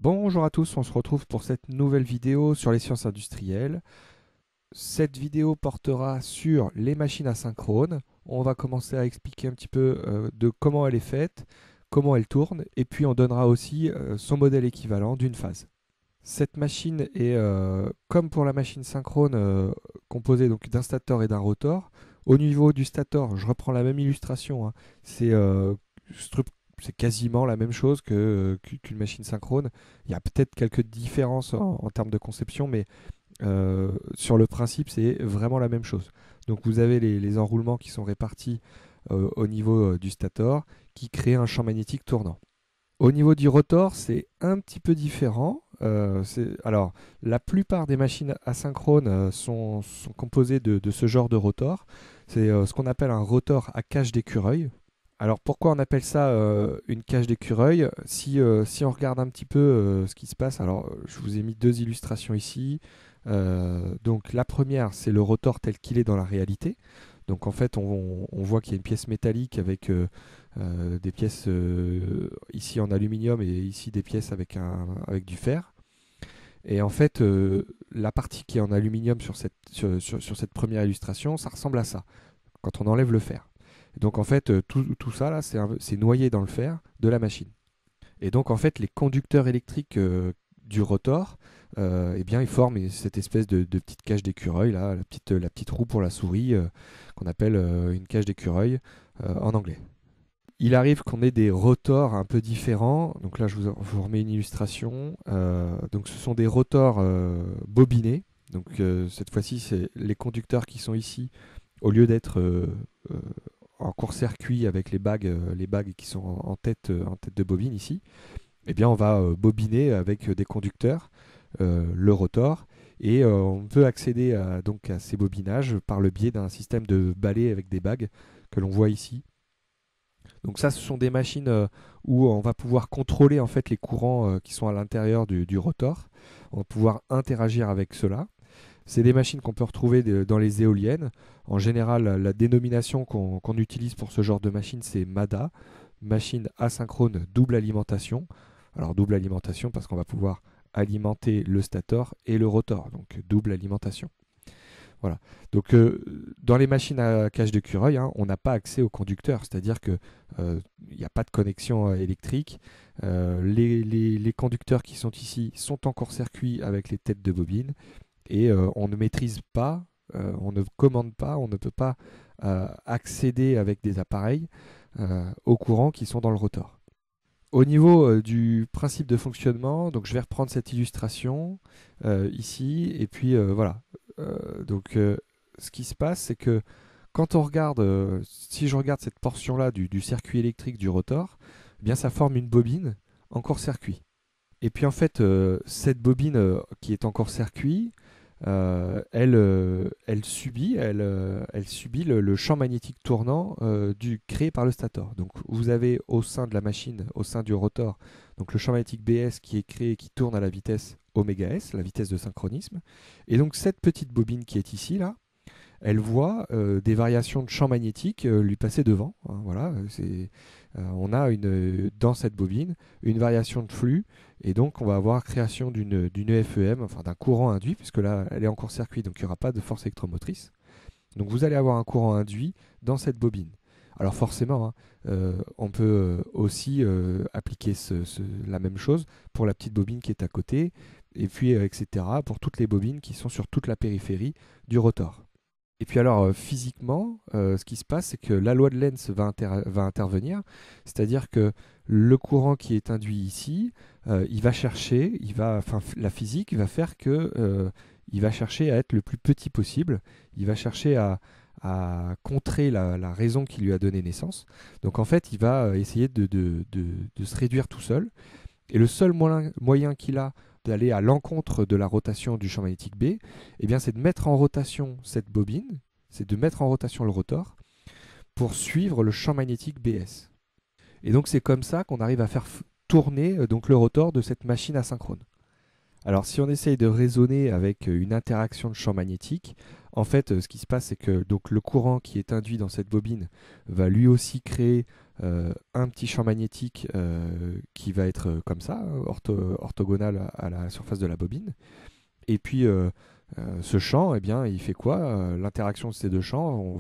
Bonjour à tous, on se retrouve pour cette nouvelle vidéo sur les sciences industrielles. Cette vidéo portera sur les machines asynchrones. On va commencer à expliquer un petit peu de comment elle est faite, comment elle tourne, et puis on donnera aussi son modèle équivalent d'une phase. Cette machine est, comme pour la machine synchrone, composée donc d'un stator et d'un rotor. Au niveau du stator, je reprends la même illustration, hein. Stru- c'est quasiment la même chose qu'une machine synchrone. Il y a peut-être quelques différences en termes de conception, mais sur le principe, c'est vraiment la même chose. Donc vous avez les enroulements qui sont répartis au niveau du stator, qui créent un champ magnétique tournant. Au niveau du rotor, c'est un petit peu différent. Alors, la plupart des machines asynchrones sont composées de ce genre de rotor. C'est ce qu'on appelle un rotor à cage d'écureuil. Alors, pourquoi on appelle ça une cage d'écureuil? Si on regarde un petit peu ce qui se passe, alors je vous ai mis deux illustrations ici. Donc, la première, c'est le rotor tel qu'il est dans la réalité. Donc, en fait, on voit qu'il y a une pièce métallique avec des pièces ici en aluminium et ici des pièces avec du fer. Et en fait, la partie qui est en aluminium sur cette première illustration, ça ressemble à ça, quand on enlève le fer. Et donc en fait, tout ça là, c'est noyé dans le fer de la machine. Et donc en fait, les conducteurs électriques du rotor, eh bien, ils forment cette espèce de petite cage d'écureuil, là, la petite roue pour la souris, qu'on appelle une cage d'écureuil en anglais. Il arrive qu'on ait des rotors un peu différents. Donc là, je vous remets une illustration. Donc ce sont des rotors bobinés. Donc cette fois-ci, c'est les conducteurs qui sont ici, au lieu d'être euh, en court-circuit avec les bagues qui sont en tête de bobine ici, eh bien on va bobiner avec des conducteurs, le rotor, et on peut accéder donc à ces bobinages par le biais d'un système de balai avec des bagues que l'on voit ici. Donc ça, ce sont des machines où on va pouvoir contrôler en fait les courants qui sont à l'intérieur du rotor. On va pouvoir interagir avec cela. C'est des machines qu'on peut retrouver dans les éoliennes. En général, la dénomination qu'on utilise pour ce genre de machine, c'est MADA, machine asynchrone double alimentation. Alors double alimentation parce qu'on va pouvoir alimenter le stator et le rotor, donc double alimentation. Voilà. Donc, dans les machines à cage d'écureuil, hein, on n'a pas accès au conducteur, c'est-à-dire qu'il n'y a pas de connexion électrique. Les conducteurs qui sont ici sont en court-circuit avec les têtes de bobine et on ne maîtrise pas, on ne commande pas, on ne peut pas accéder avec des appareils aux courants qui sont dans le rotor. Au niveau du principe de fonctionnement, donc je vais reprendre cette illustration ici, et puis voilà. Ce qui se passe, c'est que quand on regarde, si je regarde cette portion-là du circuit électrique du rotor, eh bien ça forme une bobine en court-circuit. Et puis en fait, cette bobine qui est en court-circuit, elle subit le champ magnétique tournant créé par le stator. Donc vous avez au sein de la machine, au sein du rotor, donc le champ magnétique BS qui est créé, qui tourne à la vitesse oméga S, la vitesse de synchronisme. Et donc cette petite bobine qui est ici, là, elle voit des variations de champ magnétique lui passer devant, hein, voilà, on a dans cette bobine une variation de flux, et donc on va avoir création d'une FEM, enfin d'un courant induit, puisque là elle est en court-circuit, donc il n'y aura pas de force électromotrice. Donc vous allez avoir un courant induit dans cette bobine. Alors forcément, hein, on peut aussi appliquer la même chose pour la petite bobine qui est à côté, et puis etc. pour toutes les bobines qui sont sur toute la périphérie du rotor. Et puis alors, physiquement, ce qui se passe, c'est que la loi de Lenz va intervenir, c'est-à-dire que le courant qui est induit ici, il va chercher, la physique va faire que il va chercher à être le plus petit possible, il va chercher à contrer la raison qui lui a donné naissance. Donc en fait, il va essayer de se réduire tout seul, et le seul moyen qu'il a d'aller à l'encontre de la rotation du champ magnétique B, eh bien, c'est de mettre en rotation cette bobine, c'est de mettre en rotation le rotor pour suivre le champ magnétique BS. Et donc c'est comme ça qu'on arrive à faire tourner donc le rotor de cette machine asynchrone. Alors si on essaye de raisonner avec une interaction de champ magnétique, En fait, ce qui se passe, c'est que donc, le courant qui est induit dans cette bobine va lui aussi créer un petit champ magnétique qui va être comme ça, orthogonal à la surface de la bobine. Et puis, ce champ, eh bien, il fait quoi? L'interaction de ces deux champs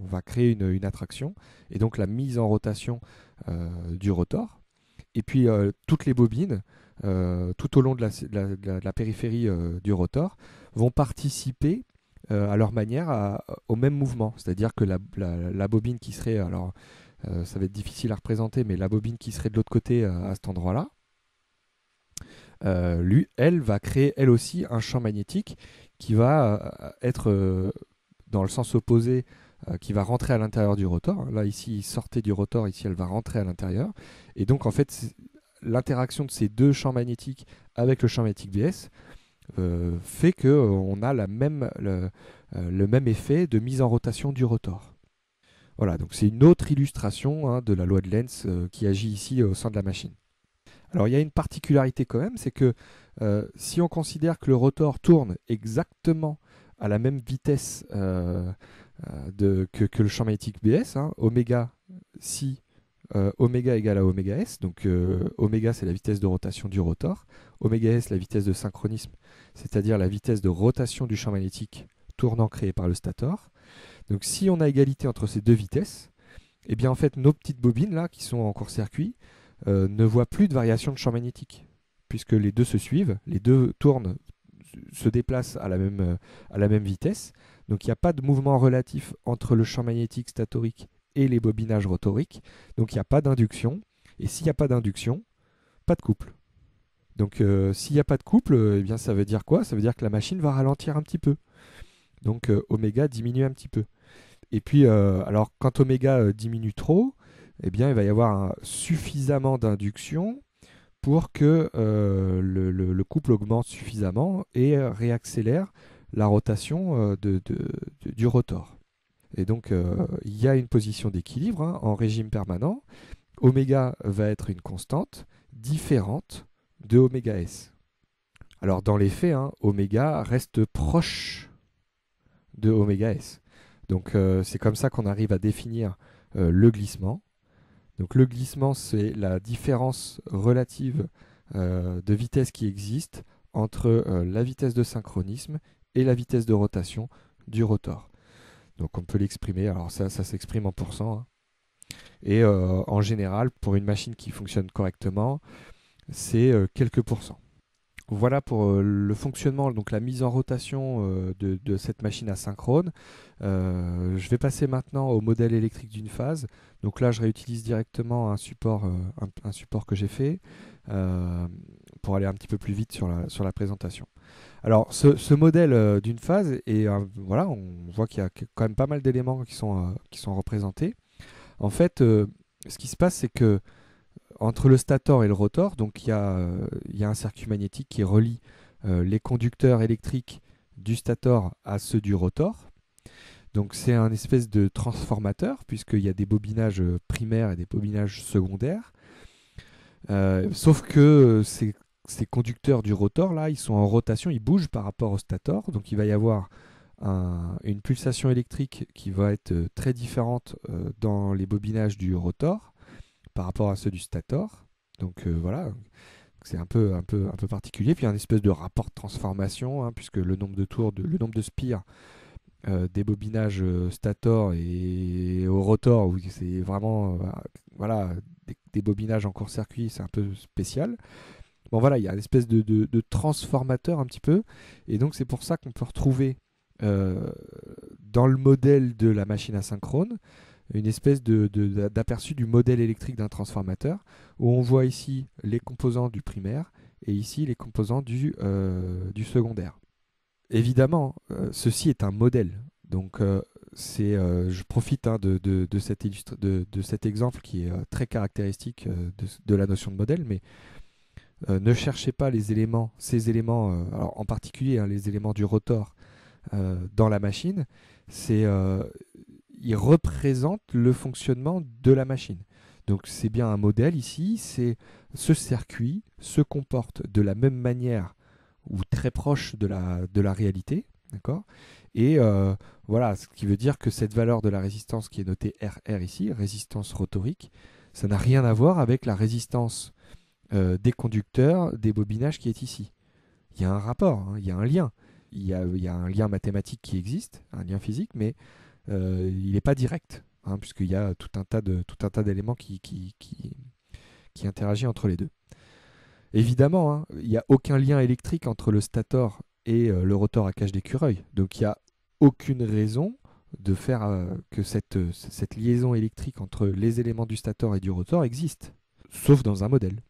va créer une attraction, et donc la mise en rotation du rotor. Et puis, toutes les bobines, tout au long de la périphérie du rotor, vont participer à leur manière au même mouvement. C'est-à-dire que la bobine qui serait, alors ça va être difficile à représenter, mais la bobine qui serait de l'autre côté à cet endroit-là, elle va créer elle aussi un champ magnétique qui va être dans le sens opposé, qui va rentrer à l'intérieur du rotor. Là, ici, il sortait du rotor, ici, elle va rentrer à l'intérieur. Et donc, en fait, l'interaction de ces deux champs magnétiques avec le champ magnétique BS fait qu'on a le même effet de mise en rotation du rotor. Voilà, donc c'est une autre illustration de la loi de Lenz qui agit ici au sein de la machine. Alors il y a une particularité quand même, c'est que si on considère que le rotor tourne exactement à la même vitesse que le champ magnétique BS, oméga si oméga égale à oméga s, donc oméga c'est la vitesse de rotation du rotor, oméga s la vitesse de synchronisme, c'est-à-dire la vitesse de rotation du champ magnétique tournant créé par le stator. Donc si on a égalité entre ces deux vitesses, eh bien en fait nos petites bobines là qui sont en court-circuit ne voient plus de variation de champ magnétique, puisque les deux se suivent, les deux tournent, se déplacent à la même vitesse. Donc il n'y a pas de mouvement relatif entre le champ magnétique statorique et les bobinages rotoriques. Donc il n'y a pas d'induction. Et s'il n'y a pas d'induction, pas de couple. Donc s'il n'y a pas de couple, eh bien, ça veut dire quoi? Ça veut dire que la machine va ralentir un petit peu. Donc oméga diminue un petit peu. Et puis, alors quand oméga diminue trop, eh bien, il va y avoir suffisamment d'induction pour que le couple augmente suffisamment et réaccélère la rotation du rotor. Et donc, il y a une position d'équilibre en régime permanent. Oméga va être une constante différente de oméga s. Alors, dans les faits, oméga reste proche de oméga s. Donc, c'est comme ça qu'on arrive à définir le glissement. Donc le glissement, c'est la différence relative de vitesse qui existe entre la vitesse de synchronisme et la vitesse de rotation du rotor. Donc on peut l'exprimer, alors ça s'exprime en pourcent. Et en général, pour une machine qui fonctionne correctement, c'est quelques pourcents. Voilà pour le fonctionnement, donc la mise en rotation de cette machine asynchrone. Je vais passer maintenant au modèle électrique d'une phase. Donc là, je réutilise directement un support que j'ai fait pour aller un petit peu plus vite sur la présentation. Alors, ce modèle d'une phase, voilà, on voit qu'il y a quand même pas mal d'éléments qui sont représentés. En fait, ce qui se passe, c'est que entre le stator et le rotor, donc il y a un circuit magnétique qui relie les conducteurs électriques du stator à ceux du rotor. Donc c'est un espèce de transformateur, puisqu'il y a des bobinages primaires et des bobinages secondaires. Sauf que ces conducteurs du rotor, là, ils sont en rotation, ils bougent par rapport au stator. Donc il va y avoir une pulsation électrique qui va être très différente dans les bobinages du rotor par rapport à ceux du stator. Donc voilà, c'est un peu particulier. Puis il y a une espèce de rapport de transformation, puisque le nombre de tours, le nombre de spires des bobinages stator et au rotor, où c'est vraiment voilà, des bobinages en court-circuit, c'est un peu spécial. Bon voilà, il y a une espèce de transformateur un petit peu. Et donc c'est pour ça qu'on peut retrouver dans le modèle de la machine asynchrone une espèce d'aperçu du modèle électrique d'un transformateur, où on voit ici les composants du primaire et ici les composants du secondaire. Évidemment, ceci est un modèle. Donc je profite de cet exemple qui est très caractéristique de la notion de modèle, mais ne cherchez pas ces éléments, alors en particulier les éléments du rotor dans la machine. Il représente le fonctionnement de la machine. Donc c'est bien un modèle ici, ce circuit se comporte de la même manière ou très proche de la réalité. D'accord? Et voilà, ce qui veut dire que cette valeur de la résistance qui est notée RR ici, résistance rotorique, ça n'a rien à voir avec la résistance des conducteurs des bobinages qui est ici. Il y a un rapport, hein, il y a un lien. Il y a un lien mathématique qui existe, un lien physique, mais il n'est pas direct, hein, puisqu'il y a tout un tas d'éléments qui interagissent entre les deux. Évidemment, hein, il n'y a aucun lien électrique entre le stator et le rotor à cage d'écureuil. Donc il n'y a aucune raison de faire que cette liaison électrique entre les éléments du stator et du rotor existe, sauf dans un modèle.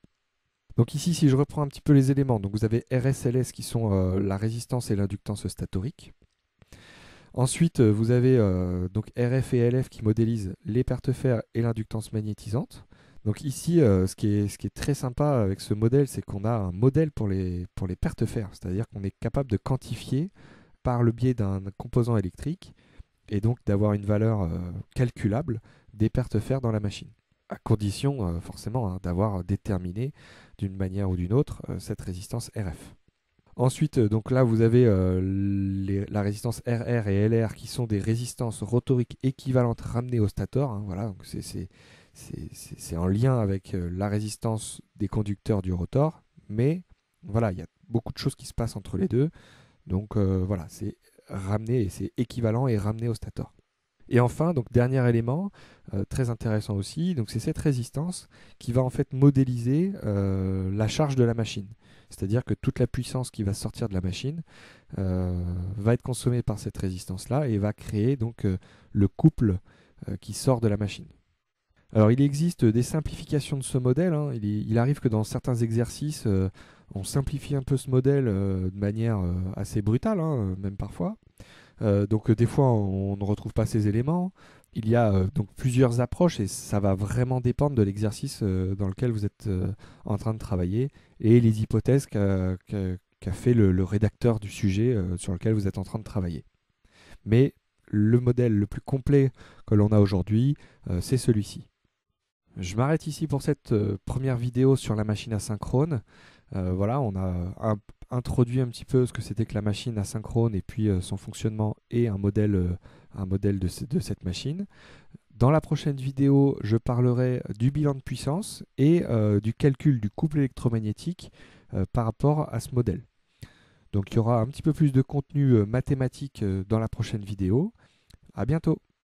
Donc ici, si je reprends un petit peu les éléments, donc vous avez RSLS qui sont la résistance et l'inductance statorique. Ensuite, vous avez donc RF et LF qui modélisent les pertes fer et l'inductance magnétisante. Donc ici, ce qui est très sympa avec ce modèle, c'est qu'on a un modèle pour les pertes fer, c'est-à-dire qu'on est capable de quantifier par le biais d'un composant électrique et donc d'avoir une valeur calculable des pertes fer dans la machine, à condition forcément hein, d'avoir déterminé d'une manière ou d'une autre cette résistance RF. Ensuite, donc là, vous avez la résistance RR et LR qui sont des résistances rotoriques équivalentes ramenées au stator. Hein, voilà, donc c'est en lien avec la résistance des conducteurs du rotor, mais voilà, il y a beaucoup de choses qui se passent entre les deux. Donc voilà, c'est ramené et c'est équivalent et ramené au stator. Et enfin, donc dernier élément très intéressant aussi, donc c'est cette résistance qui va en fait modéliser la charge de la machine. C'est-à-dire que toute la puissance qui va sortir de la machine va être consommée par cette résistance-là et va créer donc le couple qui sort de la machine. Alors il existe des simplifications de ce modèle, hein. Il arrive que dans certains exercices, on simplifie un peu ce modèle de manière assez brutale, hein, même parfois. Donc des fois on ne retrouve pas ces éléments. Il y a donc plusieurs approches et ça va vraiment dépendre de l'exercice dans lequel vous êtes en train de travailler et les hypothèses qu'a fait le rédacteur du sujet sur lequel vous êtes en train de travailler. Mais le modèle le plus complet que l'on a aujourd'hui, c'est celui-ci. Je m'arrête ici pour cette première vidéo sur la machine asynchrone. Voilà, on a introduit un petit peu ce que c'était que la machine asynchrone et puis son fonctionnement et un modèle de cette machine. Dans la prochaine vidéo, je parlerai du bilan de puissance et du calcul du couple électromagnétique par rapport à ce modèle. Donc il y aura un petit peu plus de contenu mathématique dans la prochaine vidéo. À bientôt!